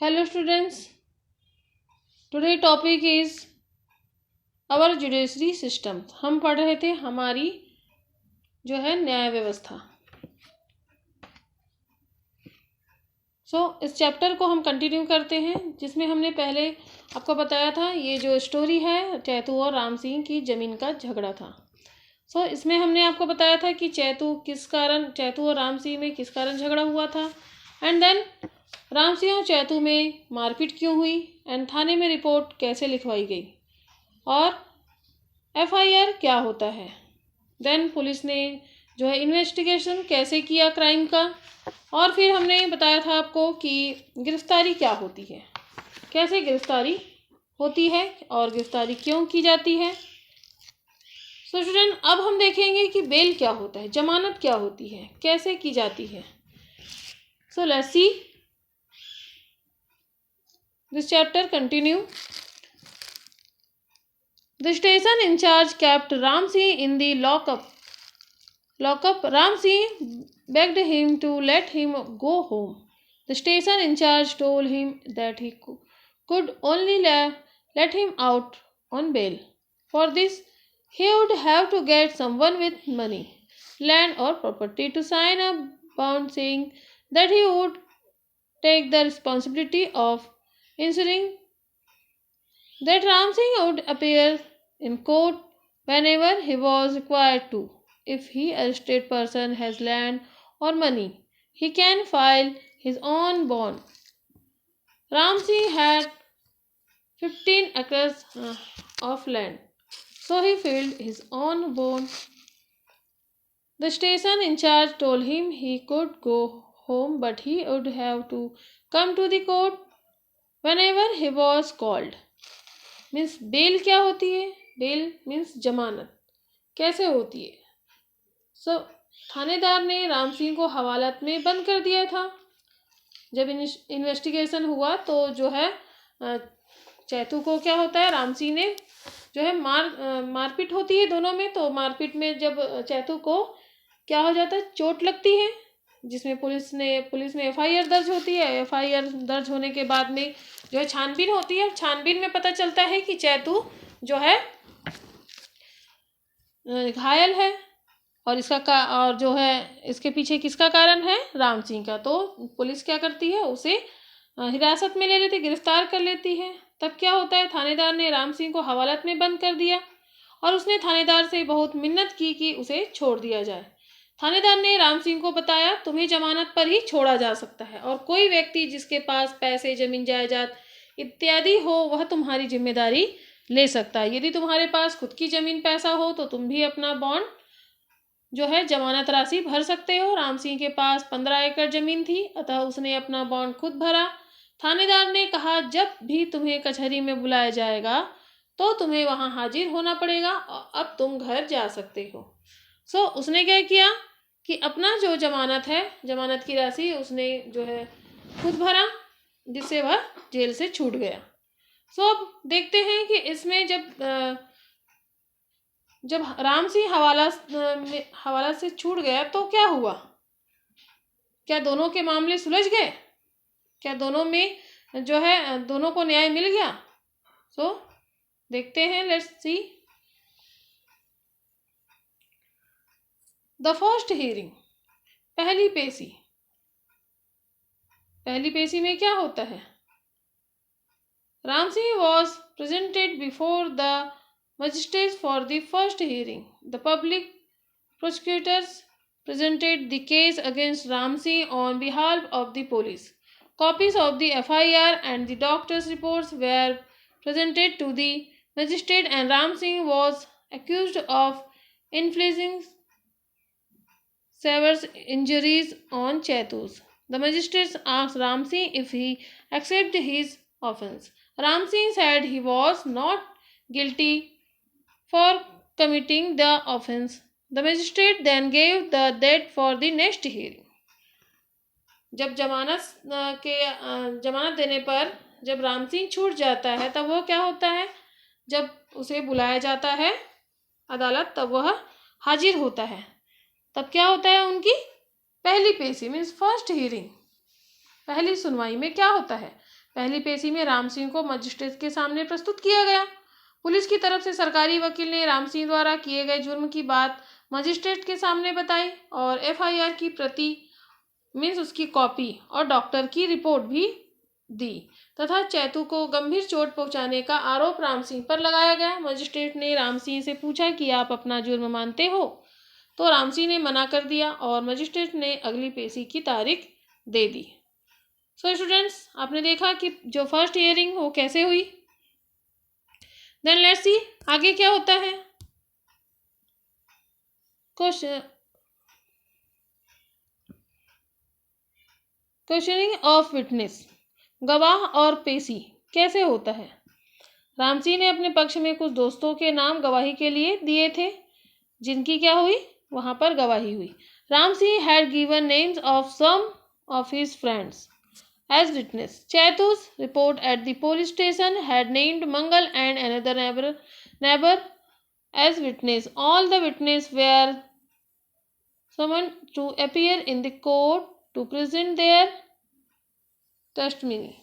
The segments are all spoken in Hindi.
Hello students, today topic is our judiciary system। हम पढ़ रहे थे हमारी जो है न्याय व्यवस्था। इस चैप्टर को हम कंटिन्यू करते हैं, जिसमें हमने पहले आपको बताया था ये जो स्टोरी है चैतू और राम सिंह की ज़मीन का झगड़ा था। इसमें हमने आपको बताया था कि चैतू और राम सिंह में किस कारण झगड़ा हुआ था, एंड देन राम सिंह और चैतू में मारपीट क्यों हुई, एंड थाने में रिपोर्ट कैसे लिखवाई गई, और एफआईआर क्या होता है। देन पुलिस ने जो है इन्वेस्टिगेशन कैसे किया क्राइम का, और फिर हमने बताया था आपको कि गिरफ्तारी क्या होती है, कैसे गिरफ्तारी होती है और गिरफ्तारी क्यों की जाती है। स्टूडेंट, अब हम देखेंगे कि बेल क्या होता है, जमानत क्या होती है, कैसे की जाती है। Let's see this chapter continue. The station in charge kept Ram Singh in the lockup. Ram Singh begged him to let him go home. The station in charge told him that he could only let him out on bail. For this, he would have to get someone with money, land or property to sign a bond saying that he would take the responsibility of ensuring that Ram Singh would appear in court whenever he was required to. If he arrested person has land or money, he can file his own bond. Ram Singh had 15 acres of land, so he filed his own bond. The station in charge told him he could go home, but he would have to come to the court whenever he was called. Means bell क्या होती है, बेल मीन्स जमानत कैसे होती है। थानेदार ने राम सिंह को हवालात में बंद कर दिया था। जब इन्वेस्टिगेशन हुआ तो जो है चैतू को क्या होता है, राम सिंह ने जो है मारपीट होती है दोनों में। तो मारपीट में जब चैतू को क्या हो जाता है, चोट लगती है, जिसमें पुलिस में एफआईआर दर्ज होती है। एफआईआर दर्ज होने के बाद में जो है छानबीन होती है। छानबीन में पता चलता है कि चैतू जो है घायल है, और और जो है इसके पीछे किसका कारण है, राम सिंह का। तो पुलिस क्या करती है, उसे हिरासत में ले लेती, गिरफ्तार कर लेती है। तब क्या होता है, थानेदार ने राम सिंह को हवालात में बंद कर दिया, और उसने थानेदार से बहुत मिन्नत की कि उसे छोड़ दिया जाए। थानेदार ने राम सिंह को बताया, तुम्हें जमानत पर ही छोड़ा जा सकता है, और कोई व्यक्ति जिसके पास पैसे, जमीन जायदाद इत्यादि हो वह तुम्हारी जिम्मेदारी ले सकता है। यदि तुम्हारे पास खुद की जमीन पैसा हो तो तुम भी अपना बॉन्ड जो है जमानत राशि भर सकते हो। राम सिंह के पास 15 एकड़ जमीन थी, अतः उसने अपना बॉन्ड खुद भरा। थानेदार ने कहा, जब भी तुम्हें कचहरी में बुलाया जाएगा तो तुम्हें वहां हाजिर होना पड़ेगा, अब तुम घर जा सकते हो। उसने क्या किया कि अपना जो जमानत है, जमानत की राशि उसने जो है खुद भरा, जिससे वह जेल से छूट गया। अब देखते हैं कि इसमें जब राम सिंह हवाला से छूट गया तो क्या हुआ, क्या दोनों के मामले सुलझ गए, क्या दोनों में जो है दोनों को न्याय मिल गया। देखते हैं, let's see the first hearing. पहली पेशी में क्या होता है, Ram Singh was presented before the magistrates for the first hearing. The public prosecutors presented the case against Ram Singh on behalf of the police. Copies of the FIR and the doctor's reports were presented to the magistrate, and Ram Singh was accused of inflicting severe injuries on Chaitus. The magistrates asked Ram Singh if he accepted his offense. Ram Singh said he was not guilty for committing the offense. The magistrate then gave the date for the next hearing. जब जमानत देने पर जब राम सिंह छूट जाता है, तब वो क्या होता है, जब उसे बुलाया जाता है अदालत, तब वह हाजिर होता है। तब क्या होता है, उनकी पहली पेशी मीन्स फर्स्ट हियरिंग, पहली सुनवाई में क्या होता है, पहली पेशी में राम सिंह को मजिस्ट्रेट के सामने प्रस्तुत किया गया। पुलिस की तरफ से सरकारी वकील ने राम सिंह द्वारा किए गए जुर्म की बात मजिस्ट्रेट के सामने बताई और एफआईआर की प्रति मीन्स उसकी कॉपी और डॉक्टर की रिपोर्ट भी दी तथा चैतू को गंभीर चोट पहुंचाने का आरोप राम सिंह पर लगाया गया। मजिस्ट्रेट ने राम सिंह से पूछा कि आप अपना जुर्म मानते हो, तो राम सिंह ने मना कर दिया और मजिस्ट्रेट ने अगली पेशी की तारीख दे दी। सो स्टूडेंट्स, आपने देखा कि जो फर्स्ट हियरिंग वो कैसे हुई। देन लेट्स सी आगे क्या होता है। क्वेश्चनिंग ऑफ विटनेस, गवाह और पेशी कैसे होता है। राम सिंह ने अपने पक्ष में कुछ दोस्तों के नाम गवाही के लिए दिए थे, जिनकी क्या हुई, वहां पर गवाही हुई। Ram Singh had given names of some of his friends as witness. Chetu's report at the police station had named Mangal and another neighbor as witness. All the witnesses were summoned to appear in the court to present their testimony.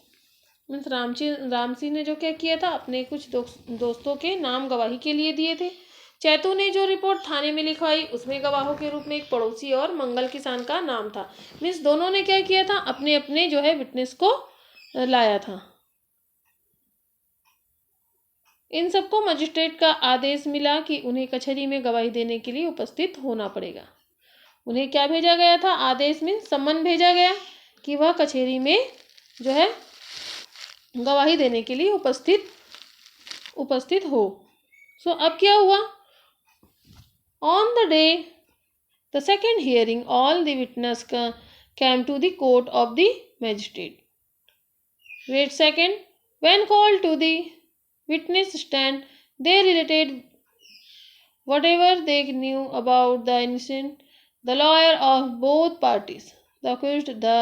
Means Ram Singh ने जो क्या किया था, अपने कुछ दोस्तों के नाम गवाही के लिए दिए थे। चैतू ने जो रिपोर्ट थाने में लिखवाई उसमें गवाहों के रूप में एक पड़ोसी और मंगल किसान का नाम था। मीन्स दोनों ने क्या किया था, अपने अपने जो है विटनेस को लाया था। इन सबको मजिस्ट्रेट का आदेश मिला कि उन्हें कचहरी में गवाही देने के लिए उपस्थित होना पड़ेगा। उन्हें क्या भेजा गया था, आदेश मीन्स सम्मन भेजा गया कि वह कचहरी में जो है गवाही देने के लिए उपस्थित हो। सो अब क्या हुआ, on the day the second hearing all the witnesses came to the court of the magistrate. Wait second. When called to the witness stand, they related whatever they knew about the incident. The lawyer of both parties, the accused, the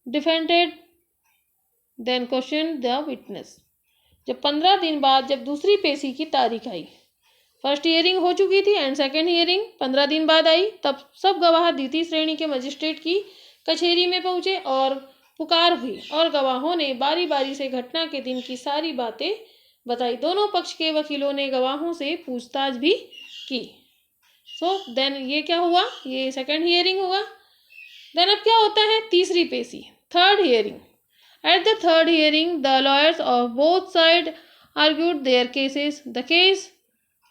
defendant, then questioned the witness. जब 15 दिन बाद जब दूसरी पेशी की तारीख आई, फर्स्ट हियरिंग हो चुकी थी एंड सेकेंड हियरिंग 15 दिन बाद आई, तब सब गवाह द्वितीय श्रेणी के मजिस्ट्रेट की कचहरी में पहुंचे और पुकार हुई और गवाहों ने बारी बारी से घटना के दिन की सारी बातें बताई। दोनों पक्ष के वकीलों ने गवाहों से पूछताछ भी की। सो देन ये क्या हुआ, ये सेकेंड हियरिंग हुआ। देन अब क्या होता है, तीसरी पेशी, third hearing. At the third hearing the lawyers of both side argued their cases. The case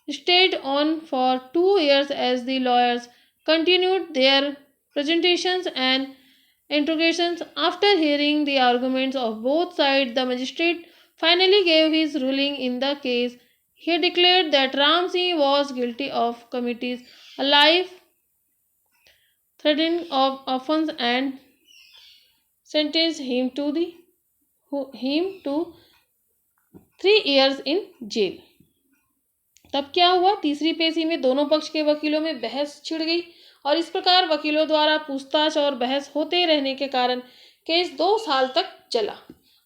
stayed on for 2 years as the lawyers continued their presentations and interrogations. After hearing the arguments of both sides, the magistrate finally gave his ruling in the case. He declared that Ram Singh was guilty of committing a life-threatening offense and sentenced him to 3 years in jail. तब क्या हुआ, तीसरी पेशी में दोनों पक्ष के वकीलों में बहस छिड़ गई और इस प्रकार वकीलों द्वारा पूछताछ और बहस होते रहने के कारण केस 2 साल तक चला।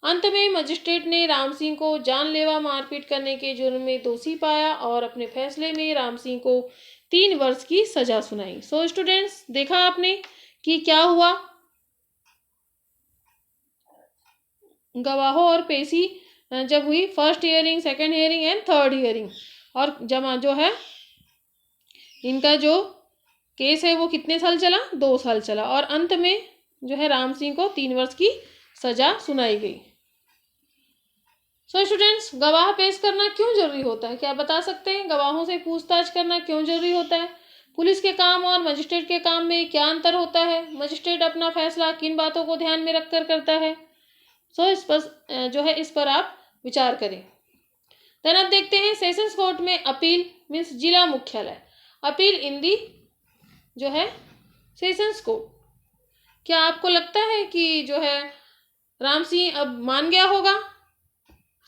अंत में मजिस्ट्रेट ने राम सिंह को जानलेवा मारपीट करने के जुर्म में दोषी पाया और अपने फैसले में राम सिंह को 3 वर्ष की सजा सुनाई। सो स्टूडेंट्स, देखा आपने कि क्या हुआ, गवाहों और पेशी जब हुई, first hearing, second hearing and third hearing, और जमा जो है इनका जो केस है वो कितने साल चला, 2 साल चला और अंत में जो है राम सिंह को 3 वर्ष की सजा सुनाई गई। सो स्टूडेंट्स, गवाह पेश करना क्यों जरूरी होता है, क्या बता सकते हैं, गवाहों से पूछताछ करना क्यों जरूरी होता है, पुलिस के काम और मजिस्ट्रेट के काम में क्या अंतर होता है, मजिस्ट्रेट अपना फैसला किन बातों को ध्यान में रखकर करता है। सो इस पर जो है इस पर आप विचार करें। देन अब देखते हैं सेशंस कोर्ट में अपील मीन्स जिला मुख्यालय, अपील इन दी जो है सेशंस कोर्ट। क्या आपको लगता है कि जो है राम सिंह अब मान गया होगा।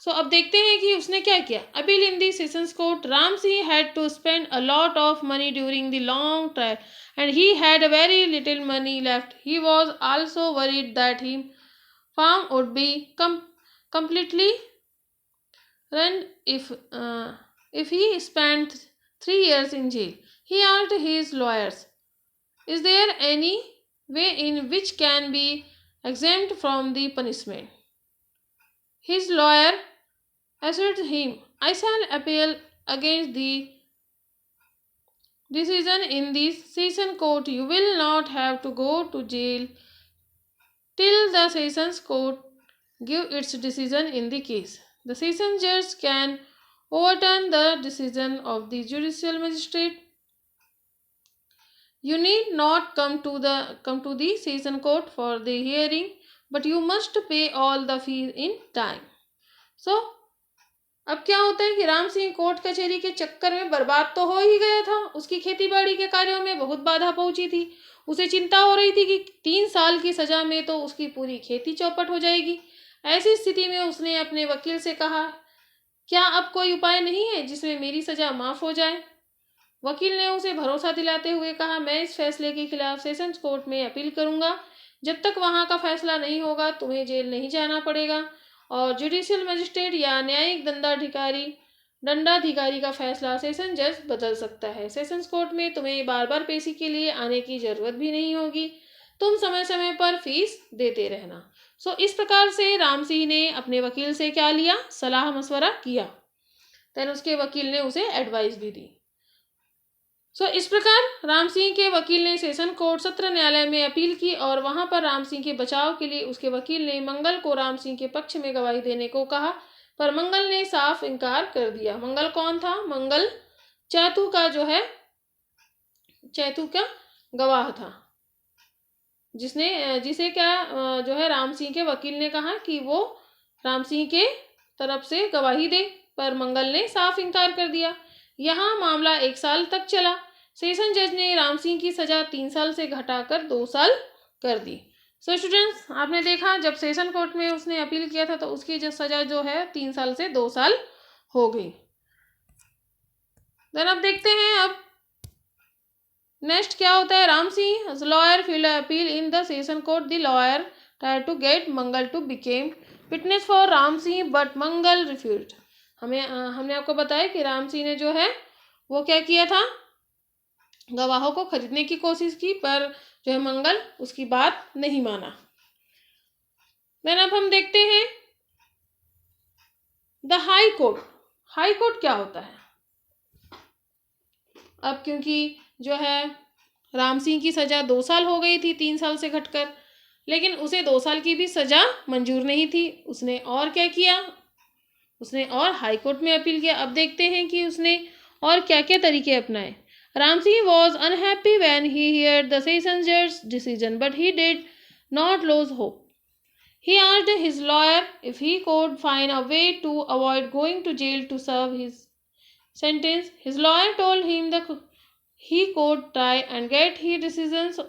सो अब देखते हैं कि उसने क्या किया। Appeal in the sessions court, Ram Singh had to spend a lot of money during the long trial and he had a very little money left. He was also worried that him farm would be completely run if he spent 3 years in jail. He asked his lawyers, "Is there any way in which can be exempt from the punishment?" His lawyer assured him, I shall appeal against the decision in this session court. You will not have to go to jail till the sessions court give its decision in the case. The session judge can overturn the decision of the judicial magistrate. You need not come to the session court for the hearing, but you must pay all the fees in time. So अब क्या होता है कि राम सिंह कोर्ट कचहरी के चक्कर में बर्बाद तो हो ही गया था। उसकी खेतीबाड़ी के कार्यों में बहुत बाधा पहुंची थी। उसे चिंता हो रही थी कि 3 साल की सजा में तो उसकी पूरी खेती चौपट हो जाएगी। ऐसी स्थिति में उसने अपने वकील से कहा, क्या अब कोई उपाय नहीं है जिसमें मेरी सजा माफ हो जाए? वकील ने उसे भरोसा दिलाते हुए कहा, मैं इस फैसले के खिलाफ सेशंस कोर्ट में अपील करूंगा। जब तक वहां का फैसला नहीं होगा तुम्हें जेल नहीं जाना पड़ेगा और जुडिशियल मजिस्ट्रेट या न्यायिक दंडाधिकारी का फैसला सेशन जज बदल सकता है। सेशंस कोर्ट में तुम्हें बार बार पेशी के लिए आने की जरूरत भी नहीं होगी। तुम समय समय पर फीस देते रहना। सो इस प्रकार से राम सिंह ने अपने वकील से क्या लिया? सलाह मशवरा किया। देन उसके वकील ने उसे एडवाइस भी दी। सो इस प्रकार राम सिंह के वकील ने सेशन कोर्ट सत्र न्यायालय में अपील की और वहां पर राम सिंह के बचाव के लिए उसके वकील ने मंगल को राम सिंह के पक्ष में गवाही देने को कहा, पर मंगल ने साफ इनकार कर दिया। मंगल कौन था? मंगल चैतू का गवाह था, जिसे क्या जो है राम सिंह के वकील ने कहा कि वो राम सिंह के तरफ से गवाही दे, पर मंगल ने साफ इनकार कर दिया। यहाँ मामला 1 साल तक चला। सेशन जज ने राम सिंह की सजा 3 साल से घटाकर 2 साल कर दी। सो स्टूडेंट्स, आपने देखा जब सेशन कोर्ट में उसने अपील किया था तो उसकी जो सजा जो है 3 साल से 2 साल हो गई। देन अब देखते हैं अब नेक्स्ट क्या होता है। Ram Singh lawyer filed appeal in the session court. The lawyer tried to get Mangal to became witness for Ram Singh but Mangal refused. हमने आपको बताया कि राम सिंह ने जो है वो क्या किया था, गवाहों को खरीदने की कोशिश की, पर जो है मंगल उसकी बात नहीं माना। देन अब हम देखते हैं the high court. High court क्या होता है? अब क्योंकि जो है राम सिंह की सजा 2 साल हो गई थी 3 साल से घटकर, लेकिन उसे 2 साल की भी सजा मंजूर नहीं थी। उसने और क्या किया? उसने और हाई कोर्ट में अपील किया। अब देखते हैं कि उसने और क्या क्या तरीके अपनाए। Ram Singh was unhappy when he heard the session जज decision but he did not lose hope. He asked his lawyer if he could find a way to avoid going to jail to serve his sentence. His lawyer told him that he could try and get his decisions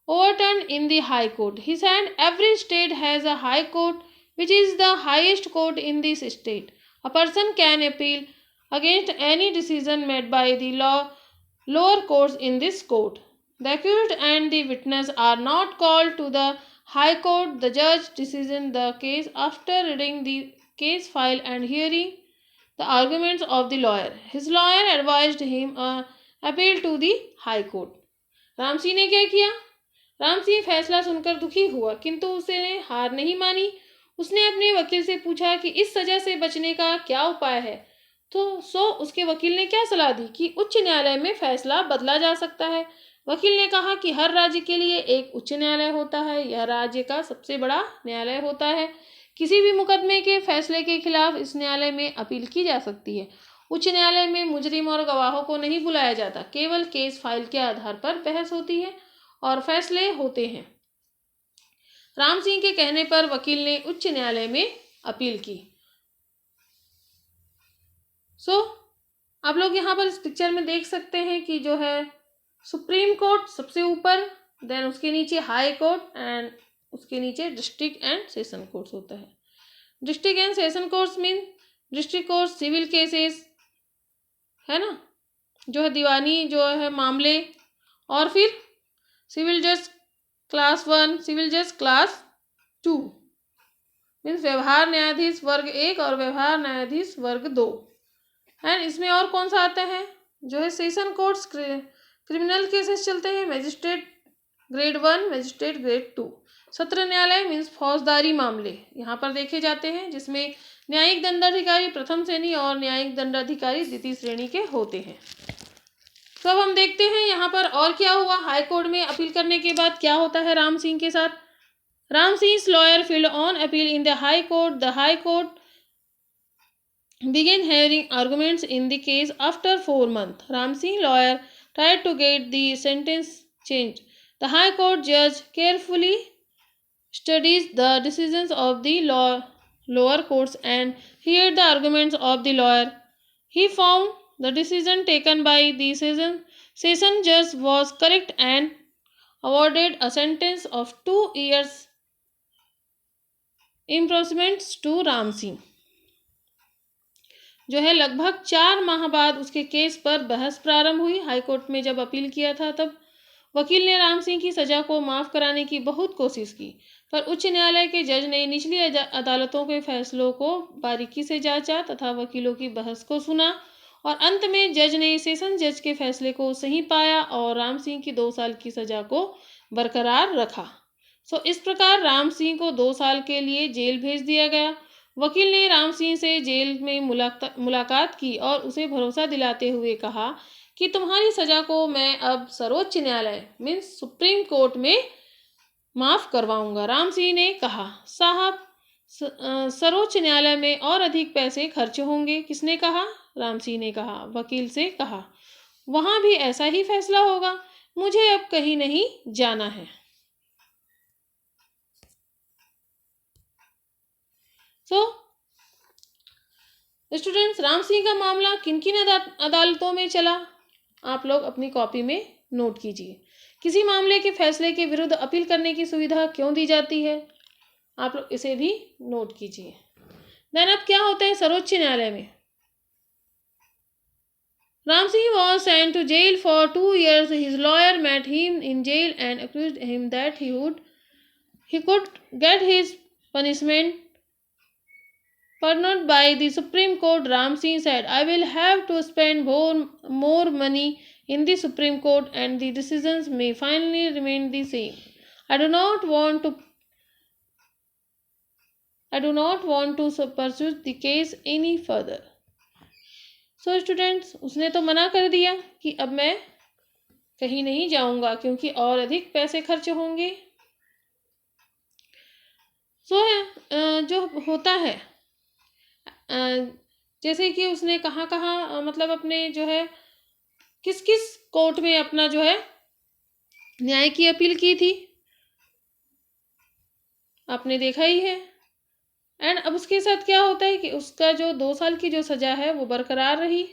overturned in the High Court. He said every state has a High Court, which is the highest court in this state. A person can appeal against any decision made by the lower courts in this court. The accused and the witness are not called to the High Court. The judge decides the case after reading the case file and hearing the arguments of the lawyer. His lawyer advised him appeal to the High Court. Ram Singh ने क्या किया? राम सिंह फैसला सुनकर दुखी हुआ, किंतु उसने हार नहीं मानी। उसने अपने वकील से पूछा कि इस सजा से बचने का क्या उपाय है। तो उसके वकील ने क्या सलाह दी कि उच्च न्यायालय में फैसला बदला जा सकता है। वकील ने कहा कि हर राज्य के लिए एक उच्च न्यायालय होता है, यह राज्य का सबसे बड़ा न्यायालय होता है। किसी भी मुकदमे के फैसले के खिलाफ इस न्यायालय में अपील की जा सकती है। उच्च न्यायालय में मुजरिम और गवाहों को नहीं बुलाया जाता, केवल केस फाइल के आधार पर बहस होती है और फैसले होते हैं। राम सिंह के कहने पर वकील ने उच्च न्यायालय में अपील की। आप लोग यहाँ पर इस पिक्चर में देख सकते हैं कि जो है सुप्रीम कोर्ट सबसे ऊपर, देन उसके नीचे हाई कोर्ट एंड उसके नीचे डिस्ट्रिक्ट एंड सेशन कोर्ट्स होता है। District and session courts mean district court civil cases है ना, जो है दीवानी जो है मामले, और फिर सिविल जज क्लास 1, सिविल जज क्लास 2 मीन्स व्यवहार न्यायाधीश वर्ग 1 और व्यवहार न्यायाधीश वर्ग 2। एंड इसमें और कौन सा आता है? जो है सेशन कोर्ट्स क्रिमिनल केसेस चलते हैं, मजिस्ट्रेट ग्रेड 1, मजिस्ट्रेट ग्रेड 2। सत्र न्यायालय मीन्स फौजदारी मामले यहाँ पर देखे जाते हैं, जिसमें न्यायिक दंडाधिकारी प्रथम श्रेणी और न्यायिक दंडाधिकारी द्वितीय श्रेणी के होते हैं। तो अब हम देखते हैं यहाँ पर और क्या हुआ। हाई कोर्ट में अपील करने के बाद क्या होता है राम सिंह के साथ। Ram सिंह's lawyer filed on appeal in the High Court. The High Court began hearing arguments in the case after 4 months. Ram Singh's lawyer tried to get the sentence changed. The High Court judge carefully studies the decisions of the lower courts and heard the arguments of the lawyer. He found the decision taken by the session judge was correct and awarded a sentence of 2 years imprisonment to Ram Singh. जो है लगभग 4 माह बाद उसके केस पर बहस प्रारंभ हुई। हाईकोर्ट में जब अपील किया था तब वकील ने राम सिंह की सजा को माफ कराने की बहुत कोशिश की, पर उच्च न्यायालय के जज ने निचली अदालतों के फैसलों को बारीकी से जांचा तथा वकीलों की बहस को सुना और अंत में जज ने सेशन जज के फैसले को सही पाया और राम सिंह की 2 साल की सजा को बरकरार रखा। इस प्रकार राम सिंह को 2 साल के लिए जेल भेज दिया गया। वकील ने राम सिंह से जेल में मुलाकात की और उसे भरोसा दिलाते हुए कहा कि तुम्हारी सजा को मैं अब सर्वोच्च न्यायालय मीन्स सुप्रीम कोर्ट में माफ करवाऊंगा। राम सिंह ने कहा, साहब सर्वोच्च न्यायालय में और अधिक पैसे खर्च होंगे। किसने कहा? राम सिंह ने कहा। वकील से कहा, वहां भी ऐसा ही फैसला होगा। मुझे अब कहीं नहीं जाना है। स्टूडेंट्स, राम सिंह का मामला किन किन अदालतों में चला, आप लोग अपनी कॉपी में नोट कीजिए। किसी मामले के फैसले के विरुद्ध अपील करने की सुविधा क्यों दी जाती है, आप लोग इसे भी नोट कीजिए। देन अब क्या होता है सर्वोच्च न्यायालय में। Ram Singh was sent to jail for 2 years. His lawyer met him in jail and accused him that he could get his punishment pardoned by the Supreme Court. Ram Singh said, I will have to spend more money in the Supreme Court and the decisions may finally remain the same. I do not want to pursue the case any further. Students, उसने तो मना कर दिया कि अब मैं कहीं नहीं जाऊंगा क्योंकि और अधिक पैसे खर्च होंगे। जो होता है जैसे कि उसने कहाँ मतलब अपने जो है किस किस कोर्ट में अपना जो है न्याय की अपील की थी, आपने देखा ही है। एंड अब उसके साथ क्या होता है कि उसका जो 2 साल की जो सजा है वो बरकरार रही,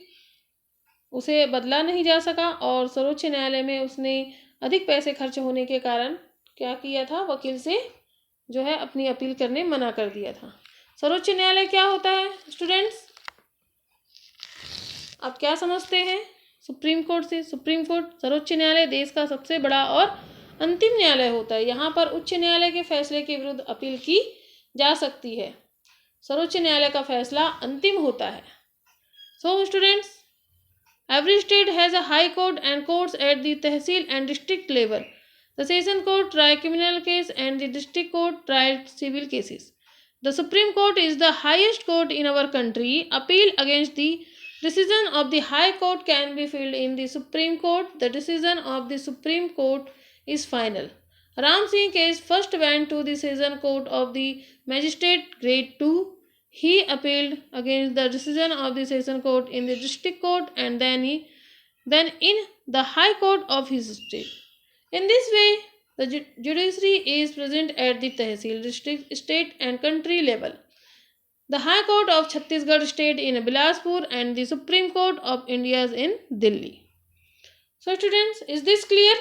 उसे बदला नहीं जा सका और सर्वोच्च न्यायालय में उसने अधिक पैसे खर्च होने के कारण क्या किया था, वकील से जो है अपनी अपील करने मना कर दिया था। सर्वोच्च न्यायालय क्या होता है स्टूडेंट्स, आप क्या समझते हैं? सुप्रीम कोर्ट से सुप्रीम कोर्ट सर्वोच्च न्यायालय देश का सबसे बड़ा और अंतिम न्यायालय होता है। यहाँ पर उच्च न्यायालय के फैसले के विरुद्ध अपील की जा सकती है। सर्वोच्च न्यायालय का फैसला अंतिम होता है। Students, every state has a high court and courts at the tehsil and district level. The session court try criminal case and the district court try civil cases. The Supreme Court is the highest court in our country. Appeal against the decision of the High Court can be filed in the Supreme Court. The decision of the Supreme Court is final. Ram Singh case first went to the Session Court of the Magistrate Grade 2. He appealed against the decision of the Session Court in the District Court and then in the High Court of his state. In this way, the judiciary is present at the Tehsil, district, state and country level. The High Court of Chhattisgarh State in Bilaspur and the Supreme Court of India is in Delhi. So students, is this clear?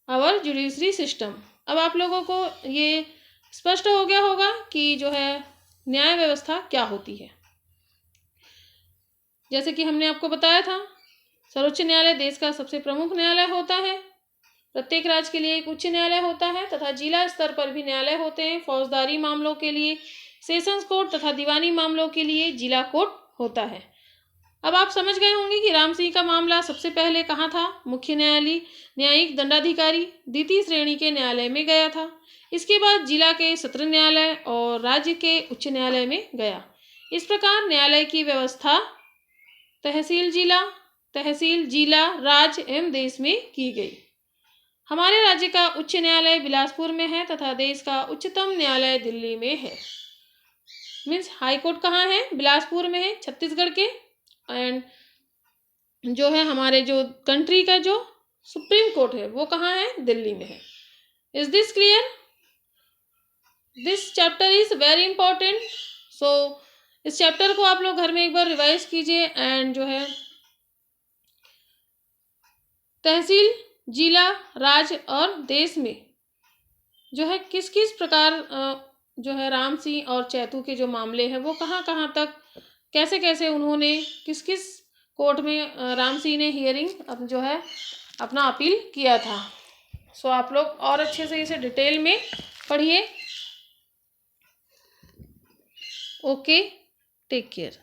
Our judiciary system. अब आप लोगों को ये स्पष्ट हो गया होगा कि जो है न्याय व्यवस्था क्या होती है। जैसे कि हमने आपको बताया था, सर्वोच्च न्यायालय देश का सबसे प्रमुख न्यायालय होता है। प्रत्येक राज्य के लिए एक उच्च न्यायालय होता है तथा जिला स्तर पर भी न्यायालय होते हैं। फौजदारी मामलों के लिए सेशंस कोर्ट तथा दीवानी मामलों के लिए जिला कोर्ट होता है। अब आप समझ गए होंगे कि राम सिंह का मामला सबसे पहले कहाँ था, मुख्य न्यायालय न्यायिक दंडाधिकारी द्वितीय श्रेणी के न्यायालय में गया था। इसके बाद जिला के सत्र न्यायालय और राज्य के उच्च न्यायालय में गया। इस प्रकार न्यायालय की व्यवस्था तहसील, जिला, राज्य एवं देश में की गई। हमारे राज्य का उच्च न्यायालय बिलासपुर में है तथा देश का उच्चतम न्यायालय दिल्ली में है। मीन्स हाई कोर्ट कहाँ है? बिलासपुर में है, छत्तीसगढ़ के। एंड जो है हमारे जो कंट्री का जो सुप्रीम कोर्ट है वो कहाँ है? दिल्ली में है। Is this clear? This chapter is very important. So इस चैप्टर को आप लोग घर में एक बार रिवाइज कीजिए। एंड जो है तहसील, जिला, राज्य और देश में जो है किस किस प्रकार जो है राम सिंह और चैतू के जो मामले हैं वो कहाँ कहाँ तक, कैसे कैसे उन्होंने किस किस कोर्ट में राम सिंह ने हियरिंग अब जो है अपना अपील किया था। सो आप लोग और अच्छे से इसे डिटेल में पढ़िए। Okay, take care.